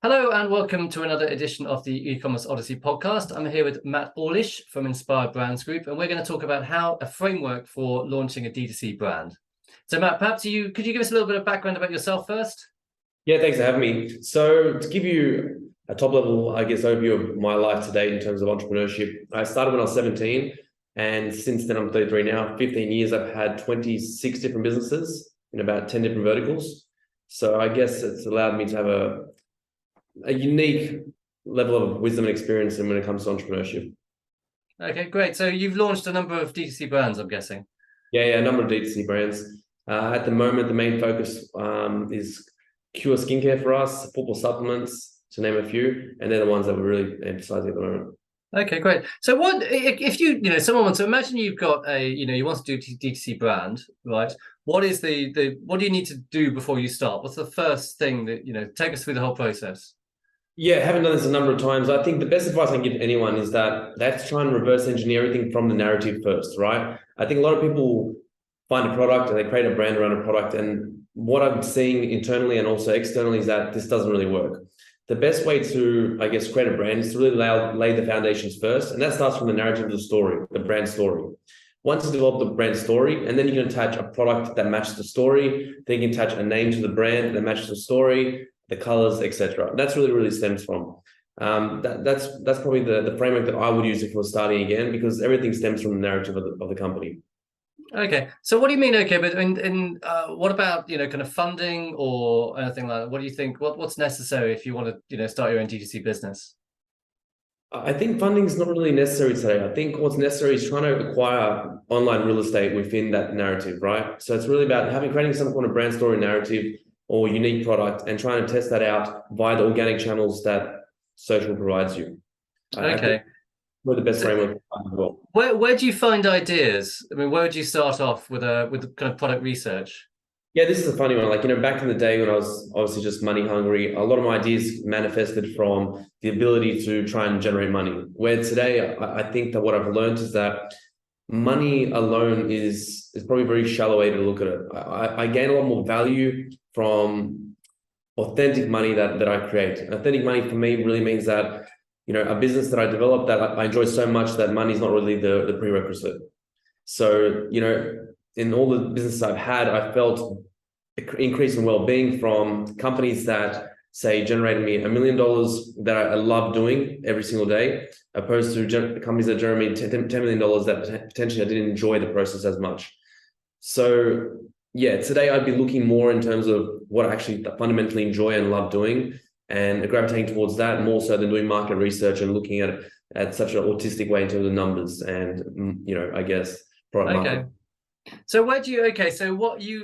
Hello and welcome to another edition of the E-commerce Odyssey podcast. I'm here with Matt Orlic from Inspired Brands Group, and we're going to talk about how a framework for launching a D2C brand. So Matt, perhaps could you give us a little bit of background about yourself first? Yeah, thanks for having me. So to give you a top level, overview of my life to date in terms of entrepreneurship, I started when I was 17, and since then I'm 33 now. 15 years, I've had 26 different businesses in about 10 different verticals. So I guess it's allowed me to have a unique level of wisdom and experience when it comes to entrepreneurship. Okay, great. So you've launched a number of D2C brands, I'm guessing. Yeah, a number of D2C brands. At the moment, the main focus is Cure skincare for us, football supplements, to name a few, and they're the ones that we're really emphasizing at the moment. Okay, great. So what if someone wants to imagine you've got you want to do a D2C brand, right? What do you need to do before you start? What's the first thing that, take us through the whole process? Yeah, having done this a number of times, I think the best advice I can give to anyone is that they have to try and reverse engineer everything from the narrative first, right? I think a lot of people find a product and they create a brand around a product. And what I'm seeing internally and also externally is that this doesn't really work. The best way to, I guess, create a brand is to really lay the foundations first. And that starts from the narrative of the story, the brand story. Once you develop the brand story, and then you can attach a product that matches the story, then you can attach a name to the brand that matches the story, the colors, etc. That's really stems from. That's probably the framework that I would use if I was starting again, because everything stems from the narrative of the company. Okay, so what do you mean? Okay, but what about kind of funding or anything like that? What do you think? What's necessary if you want to start your own D2C business? I think funding is not really necessary today. I think what's necessary is trying to acquire online real estate within that narrative, right? So it's really about creating some kind of brand story narrative or unique product and trying to test that out via the organic channels that social provides you. Okay. We're the best framework. Where do you find ideas? I mean, where would you start off with kind of product research? Yeah, this is a funny one. Back in the day when I was obviously just money hungry, a lot of my ideas manifested from the ability to try and generate money. Where today, I think that what I've learned is that money alone is probably a very shallow way to look at it. I gain a lot more value from authentic money that I create. Authentic money for me really means that, a business that I develop that I enjoy so much that money is not really the prerequisite. So, in all the businesses I've had, I felt increase in well-being from companies that say generated me $1 million that I love doing every single day, opposed to companies that generate me $10 million that potentially I didn't enjoy the process as much. So yeah, today I'd be looking more in terms of what I actually fundamentally enjoy and love doing, and gravitating towards that more so than doing market research and looking at such an autistic way in terms of numbers and I guess product market. So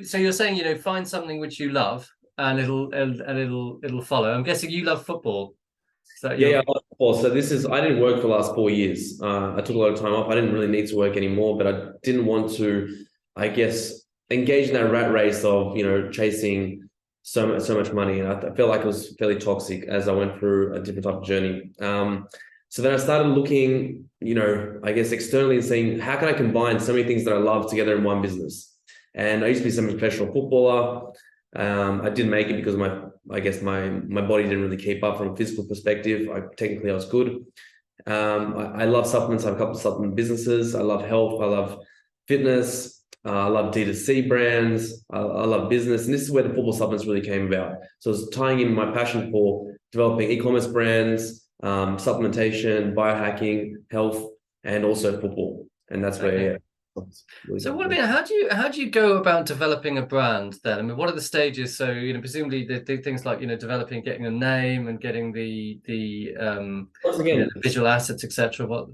so you're saying find something which you love and it'll follow. I'm guessing you love football. I love football. So I didn't work for the last 4 years. I took a lot of time off. I didn't really need to work anymore, but I didn't want to, I guess, engage in that rat race of chasing so much money, and I felt like it was fairly toxic as I went through a different type of journey. So then I started looking, I guess externally and saying, how can I combine so many things that I love together in one business? And I used to be a professional footballer. I didn't make it because my body didn't really keep up from a physical perspective. Technically I was good. I love supplements. I have a couple of supplement businesses. I love health. I love fitness. I love D2C brands. I love business. And this is where the football supplements really came about. So it's tying in my passion for developing e-commerce brands, supplementation, biohacking, health, and also football. And that's where, really. So how do you go about developing a brand then? I mean, what are the stages? So, presumably the things like, developing, getting a name and getting the visual assets, etc.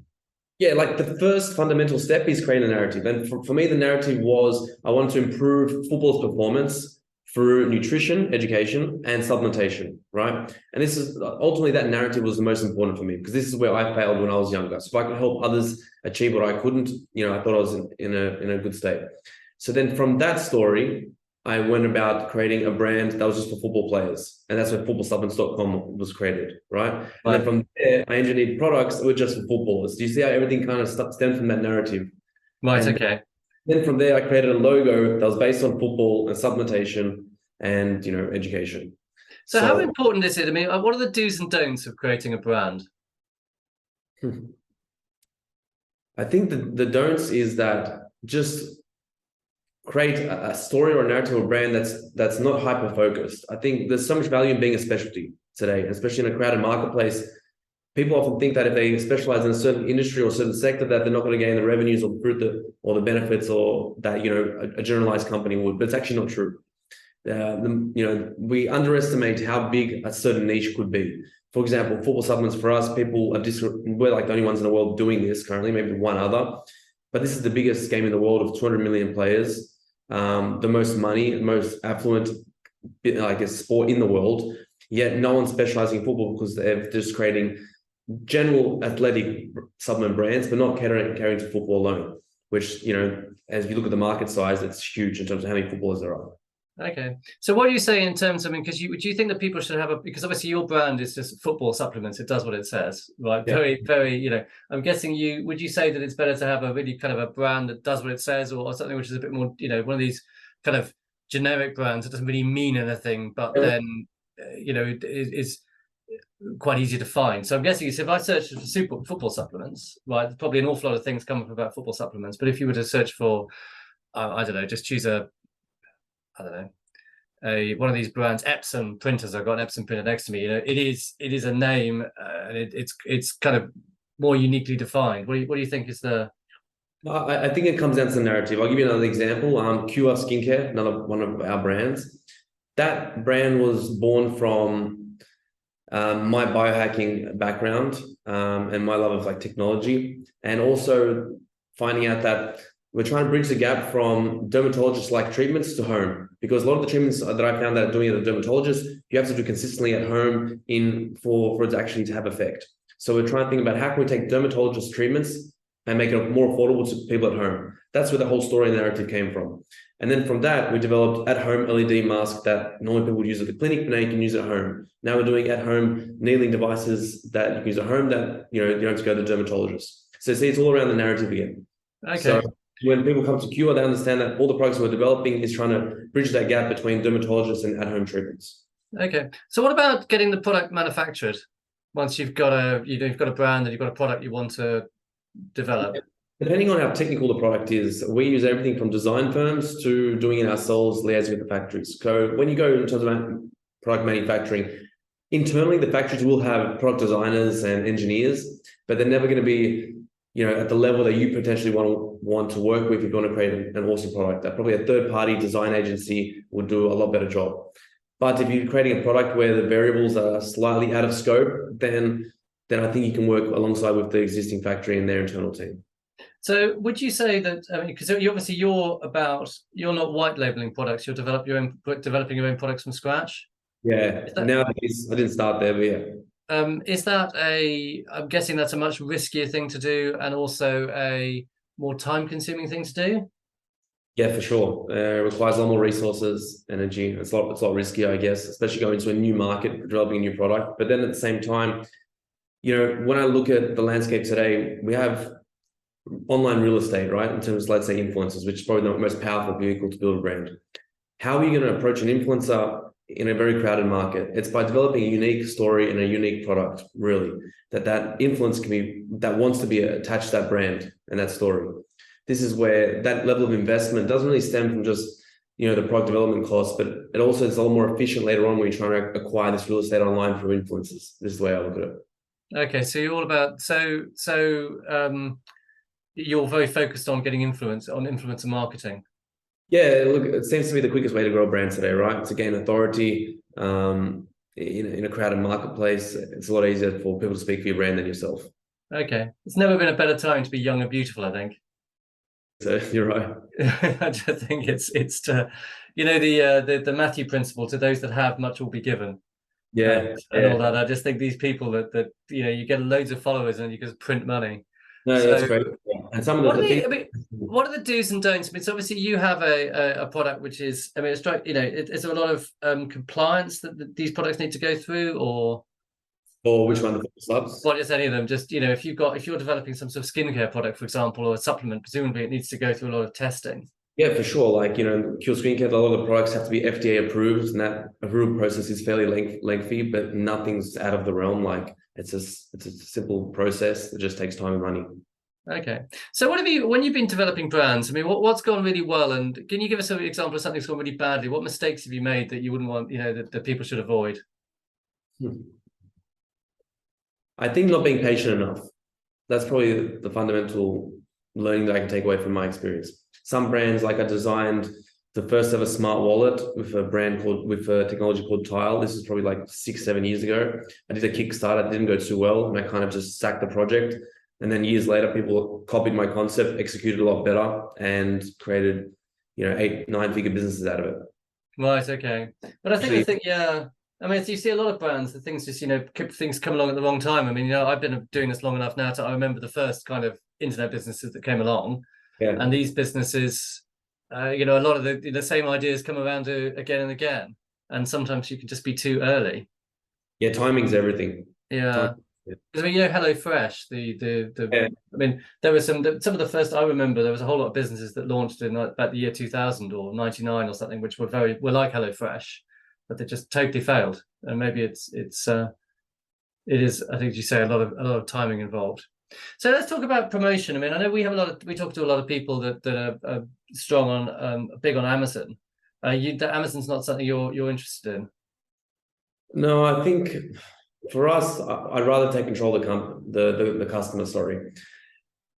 Yeah, the first fundamental step is creating a narrative. And for me, the narrative was I wanted to improve football's performance through nutrition, education, and supplementation, right? And this is ultimately that narrative was the most important for me, because this is where I failed when I was younger. So if I could help others achieve what I couldn't, I thought I was in a good state. So then from that story, I went about creating a brand that was just for football players. And that's when footballsupplements.com was created, right? And then from there, I engineered products that were just for footballers. Do you see how everything kind of stemmed from that narrative? Right, okay. Then from there, I created a logo that was based on football and supplementation and, education. So how So important is it? I mean, what are the do's and don'ts of creating a brand? I think the don'ts is that just create a story or a narrative or brand that's not hyper focused. I think there's so much value in being a specialty today, especially in a crowded marketplace. People often think that if they specialize in a certain industry or a certain sector, that they're not going to gain the revenues or fruit or the benefits or that a generalized company would. But it's actually not true. We underestimate how big a certain niche could be. For example, football supplements for us, we're like the only ones in the world doing this currently, maybe one other. But this is the biggest game in the world of 200 million players, the most money, most affluent, sport in the world. Yet no one's specializing in football because they're just creating general athletic supplement brands, but not catering to football alone. Which as you look at the market size, it's huge in terms of how many footballers there are. Okay. So what do you say in terms of, because do you think that people should have because obviously your brand is just football supplements, it does what it says, right? Yeah. Very, very, I'm guessing would you say that it's better to have a really kind of a brand that does what it says or something which is a bit more, one of these kind of generic brands that doesn't really mean anything, but then, it is quite easy to find. So I'm guessing if I search for football supplements, right, probably an awful lot of things come up about football supplements, but if you were to search for, I don't know, just choose one of these brands, Epson printers. I've got an Epson printer next to me. It is a name, and it's kind of more uniquely defined. What do you think is the? I think it comes down to the narrative. I'll give you another example. Cure Skincare, another one of our brands. That brand was born from my biohacking background and my love of technology, and also finding out that we're trying to bridge the gap from dermatologist-like treatments to home, because a lot of the treatments that I found that doing at a dermatologist, you have to do consistently at home for it actually to have effect. So we're trying to think about how can we take dermatologist treatments and make it more affordable to people at home. That's where the whole story and narrative came from. And then from that, we developed at-home LED mask that normally people would use at the clinic, but now you can use at home. Now we're doing at-home needling devices that you can use at home that you don't have to go to the dermatologist. So see, it's all around the narrative again. Okay. So when people come to Cure, they understand that all the products we're developing is trying to bridge that gap between dermatologists and at-home treatments. Okay. So what about getting the product manufactured? Once you've got you've got a brand and you've got a product you want to develop. Depending on how technical the product is, we use everything from design firms to doing it ourselves, liaising with the factories. So when you go in terms of product manufacturing, internally the factories will have product designers and engineers, but they're never going to be at the level that you potentially want to work with if you want to create an awesome product. That probably a third-party design agency would do a lot better job. But if you're creating a product where the variables are slightly out of scope, then I think you can work alongside with the existing factory and their internal team. So would you say that, because obviously you're not white labeling products, you're developing your own products from scratch? Yeah, nowadays I didn't start there, but yeah. Is that I'm guessing that's a much riskier thing to do and also a more time-consuming thing to do? Yeah, for sure. It requires a lot more resources, energy. It's a lot riskier, I guess, especially going into a new market, developing a new product. But then at the same time, when I look at the landscape today, we have online real estate, right? In terms of, let's say, influencers, which is probably the most powerful vehicle to build a brand. How are you going to approach an influencer in a very crowded market? It's by developing a unique story and a unique product, really, that influence that wants to be attached to that brand and that story. This is where that level of investment doesn't really stem from just, the product development costs, but it also is a lot more efficient later on when you're trying to acquire this real estate online through influencers. This is the way I look at it. Okay, so you're all about, you're very focused on getting influencer marketing. Yeah, look, it seems to be the quickest way to grow a brand today, right? To gain authority in a crowded marketplace. It's a lot easier for people to speak for your brand than yourself. Okay, it's never been a better time to be young and beautiful, I think. So you're right. I just think it's to, the Matthew principle: to those that have, much will be given. Yeah, and all that. I just think these people that you get loads of followers and you just print money. No, that's great. Yeah. And some of what are the do's and don'ts? I mean, so obviously you have a product which is, is there a lot of compliance that these products need to go through, or which one? The subs? Well, just any of them. Just if you're developing some sort of skincare product, for example, or a supplement, presumably it needs to go through a lot of testing. Yeah, for sure. Like, Cure Skincare, a lot of the products have to be FDA approved, and that approval process is fairly lengthy, but nothing's out of the realm. Like, it's a simple process that just takes time and money. Okay. So when you've been developing brands, I mean, what's gone really well? And can you give us an example of something that's gone really badly? What mistakes have you made that you wouldn't want, that people should avoid? I think not being patient enough. That's probably the fundamental learning that I can take away from my experience. Some brands, like I designed the first ever smart wallet with a technology called Tile. This is probably like 6-7 years ago. I did a Kickstarter, it didn't go too well, and I kind of just sacked the project. And then years later, people copied my concept, executed a lot better, and created, 8-9 figure businesses out of it. Right. Okay. But I think, yeah. I mean, you see a lot of brands, the things just, things come along at the wrong time. I mean, I've been doing this long enough now I remember the first kind of internet businesses that came along. Yeah. And these businesses, a lot of the same ideas come around again and again. And sometimes you can just be too early. Yeah, timing's everything. Yeah. Because I mean, HelloFresh, Yeah. I mean, there were some of the first I remember. There was a whole lot of businesses that launched in about the year 2000 or 99 or something, which were like HelloFresh, but they just totally failed. And maybe it is, I think, as you say, a lot of timing involved. So let's talk about promotion. I mean, I know we talk to a lot of people that are strong on big on Amazon. Amazon's not something you're interested in. No, I think for us, I'd rather take control of the customer, sorry.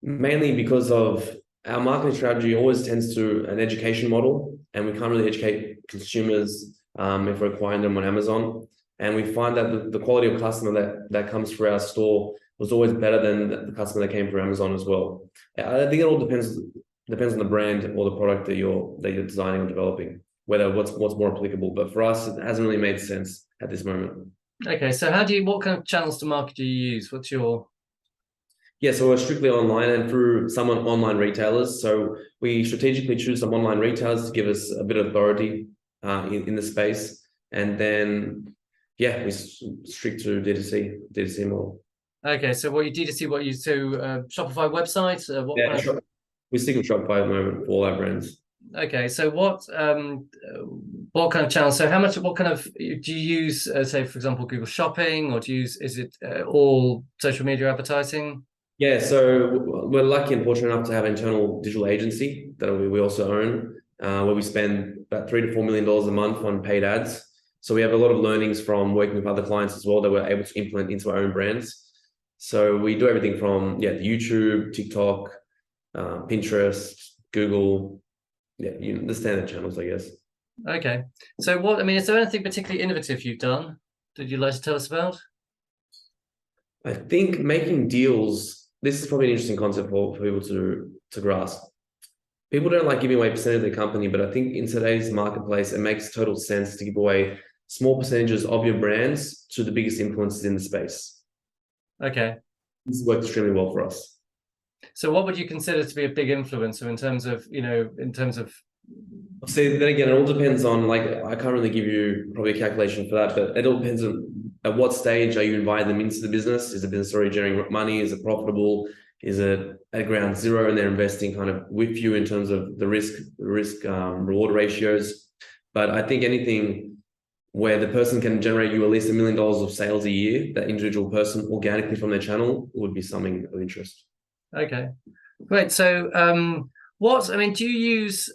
Mainly because of our marketing strategy always tends to an education model, and we can't really educate consumers if we're acquiring them on Amazon. And we find that the quality of customer that comes through our store was always better than the customer that came through Amazon as well. I think it all depends on the brand or the product that you're designing or developing, whether what's more applicable. But for us, it hasn't really made sense at this moment. Okay, so what kind of channels to market do you use? What's your... Yeah, so we're strictly online and through some online retailers. So we strategically choose some online retailers to give us a bit of authority in the space. And then, yeah, we strict to D2C model. Okay, so D2C, Shopify websites? We stick with Shopify at the moment for all our brands. Okay, so what kind of channels? So what kind of do you use? Say, for example, Google Shopping, or is it all social media advertising? Yeah, so we're lucky and fortunate enough to have an internal digital agency that we also own, where we spend about $3 to $4 million a month on paid ads. So we have a lot of learnings from working with other clients as well that we're able to implement into our own brands. So we do everything from YouTube, TikTok, Pinterest, Google, the standard channels, I guess. Okay. So is there anything particularly innovative you've done that you'd like to tell us about? I think making deals, this is probably an interesting concept for people to grasp. People don't like giving away percentage of their company, but I think in today's marketplace, it makes total sense to give away small percentages of your brands to the biggest influencers in the space. Okay. This has worked extremely well for us. So what would you consider to be a big influencer in terms of... See, then again, it all depends on, I can't really give you probably a calculation for that, but it all depends on at what stage are you inviting them into the business? Is the business already generating money? Is it profitable? Is it at ground zero and they're investing kind of with you in terms of the risk reward ratios? But I think anything where the person can generate you at least $1 million of sales a year, that individual person organically from their channel, would be something of interest. Okay, great. So do you use...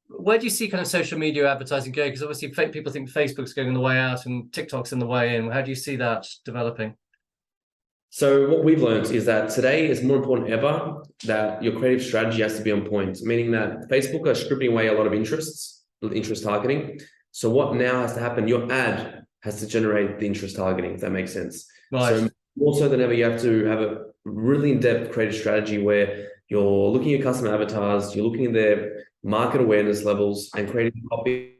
where do you see kind of social media advertising going? Because obviously people think Facebook's going the way out and TikTok's in the way in. How do you see that developing? So what we've learned is that today is more important ever that your creative strategy has to be on point, meaning that Facebook are stripping away a lot of interest targeting. So what now has to happen? Your ad has to generate the interest targeting, if that makes sense. Right. So more so than ever, you have to have a really in-depth creative strategy where you're looking at customer avatars, you're looking at their market awareness levels and creating copy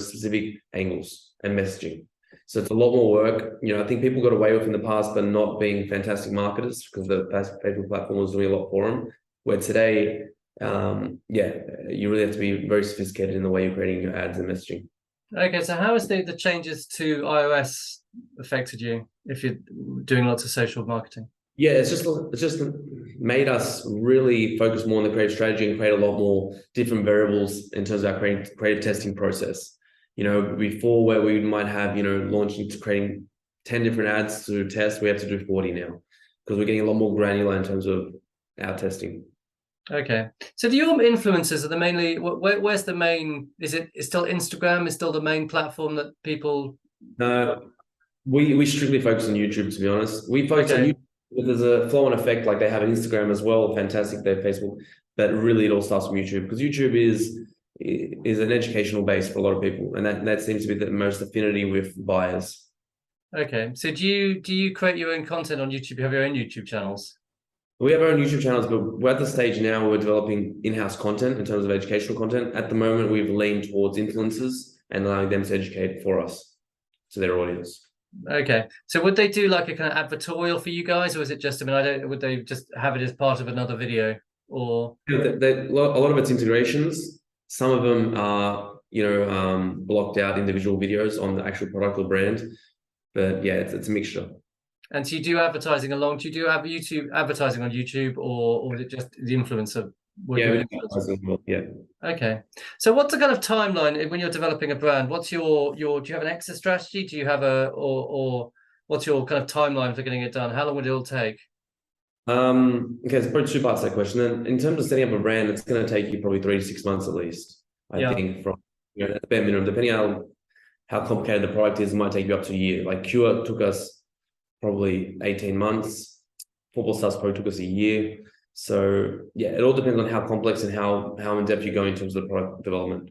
specific angles and messaging. So it's a lot more work. I think people got away with in the past by not being fantastic marketers because the Facebook platform was doing a lot for them. Where today, you really have to be very sophisticated in the way you're creating your ads and messaging. Okay, so how has the changes to iOS affected you if you're doing lots of social marketing? Yeah, it's just made us really focus more on the creative strategy and create a lot more different variables in terms of our creative testing process. Before, where we might have, launching to creating 10 different ads to test, we have to do 40 now because we're getting a lot more granular in terms of our testing. Okay. So do your influencers, are the mainly, where's the main, is still Instagram is still the main platform that people? No, we strictly focus on YouTube, to be honest. We focus on YouTube, but there's a flow-on effect, like they have an Instagram as well, fantastic, they have Facebook, but really it all starts from YouTube because YouTube is an educational base for a lot of people, and that seems to be the most affinity with buyers. Okay. So do you create your own content on YouTube? You have your own YouTube channels? We have our own YouTube channels, but we're at the stage now where we're developing in-house content in terms of educational content. At the moment, we've leaned towards influencers and allowing them to educate for us to their audience. Okay. So would they do like a kind of advertorial for you guys, or is it just, would they just have it as part of another video, or? A lot of it's integrations. Some of them are, blocked out individual videos on the actual product or brand. But yeah, it's a mixture. And so you do advertising along? Do you do have YouTube advertising on YouTube, or is it just the influencer? Yeah, yeah. Okay. So what's the kind of timeline when you're developing a brand? What's your do you have an exit strategy? Do you have or what's your kind of timeline for getting it done? How long would it all take? Okay, it's probably two parts to that question. Then in terms of setting up a brand, it's going to take you probably 3 to 6 months at least. I think from at the bare minimum, depending on how complicated the product is, it might take you up to a year. Like Cure took us probably 18 months. Football Stars probably took us a year. So yeah, it all depends on how complex and how in depth you go in terms of the product development.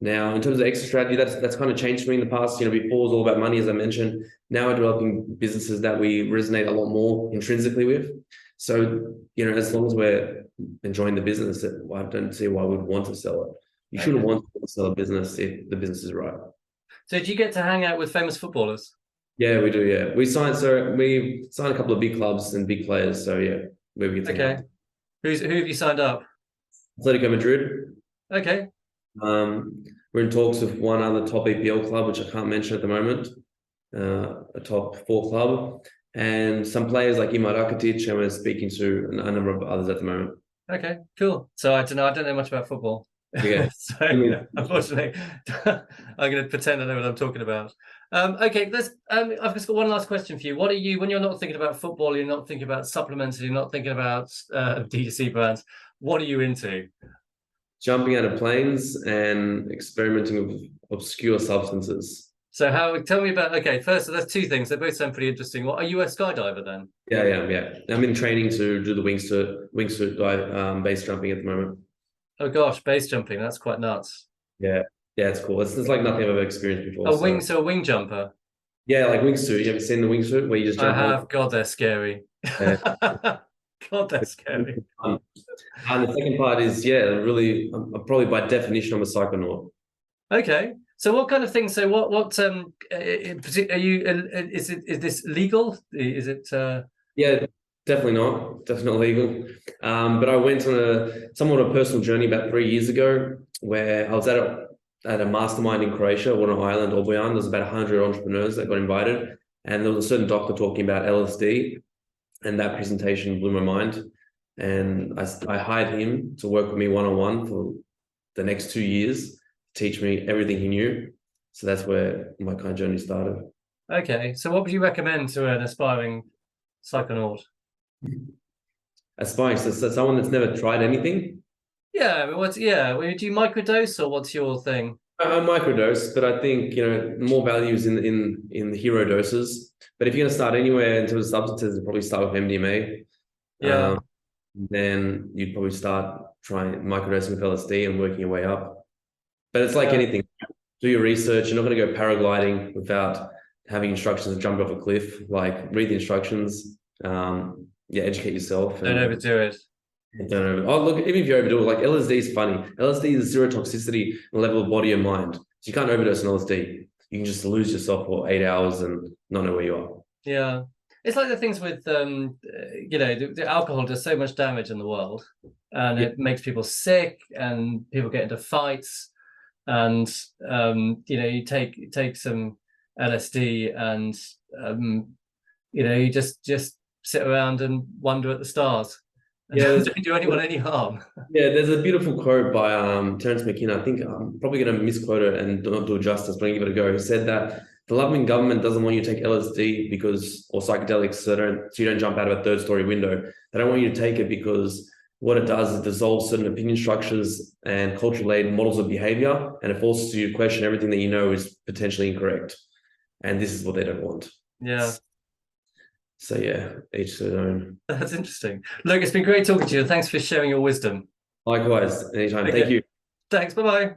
Now, in terms of exit strategy, that's kind of changed for me in the past. Before it was all about money, as I mentioned. Now we're developing businesses that we resonate a lot more intrinsically with. So, as long as we're enjoying the business, I don't see why we'd want to sell it. You shouldn't want to sell a business if the business is right. So do you get to hang out with famous footballers? Yeah, we do. Yeah, we signed a couple of big clubs and big players. So yeah, where we get to hang out. Who have you signed up? Atletico Madrid. Okay. We're in talks with one other top EPL club, which I can't mention at the moment. A top 4 club, and some players like Imad Rakitic, and we're speaking to a number of others at the moment. Okay, cool. So I don't know much about football. Yeah. So unfortunately, I'm going to pretend I know what I'm talking about. Okay, I've just got one last question for you. What are you, when you're not thinking about football, you're not thinking about supplements, you're not thinking about D2C brands, what are you into? Jumping out of planes and experimenting with obscure substances. So tell me about, okay, first, so there's 2 things. They both sound pretty interesting. Are you a skydiver then? Yeah. I'm in training to do the wingsuit dive, base jumping at the moment. Oh gosh, base jumping, that's quite nuts. Yeah, it's cool. It's like nothing I've ever experienced before. So a wing jumper? Yeah, like wingsuit. You ever seen the wingsuit where you just jump? I have. God, they're scary. God, that's scary. And the second part is, really, I'm probably by definition, I'm a psychonaut. Okay. So what kind of things? So what are you? Is this legal? Is it? Yeah, definitely not. Definitely legal. But I went on somewhat of a personal journey about 3 years ago, where I was at a mastermind in Croatia, on an island, Orlic. There's about 100 entrepreneurs that got invited, and there was a certain doctor talking about LSD. And that presentation blew my mind. And I hired him to work with me one-on-one for the next 2 years, teach me everything he knew. So that's where my kind of journey started. Okay. So what would you recommend to an aspiring psychonaut? Aspiring, so someone that's never tried anything? Yeah. Do you microdose, or what's your thing? I microdose, but I think more value is in the hero doses. But if you're going to start anywhere in terms of substances, you'd probably start with MDMA. Yeah. Then you'd probably start trying microdosing with LSD and working your way up. But it's like anything. Do your research. You're not going to go paragliding without having instructions to jump off a cliff. Like, read the instructions. Educate yourself. Don't overdo it. Look, even if you overdo it, like LSD is funny. LSD is zero toxicity level of body and mind. So you can't overdose on LSD. You can just lose yourself for 8 hours and not know where you are. Yeah. It's like the things with, the alcohol does so much damage in the world, and it makes people sick, and people get into fights, and, you take some LSD and, you just sit around and wonder at the stars. and Yeah, don't do anyone any harm. yeah, there's a beautiful quote by Terence McKenna. I think I'm probably going to misquote it and not do it justice, but I'll give it a go. He said that the loving government doesn't want you to take LSD or psychedelics so you don't jump out of a third-story window. They don't want you to take it because what it does is dissolve certain opinion structures and cultural-laden models of behavior, and it forces you to question everything that you know is potentially incorrect. And this is what they don't want. Yeah. So yeah, each to their own. That's interesting. Look, it's been great talking to you. Thanks for sharing your wisdom. Likewise, anytime. Okay. Thank you. Thanks. Bye-bye.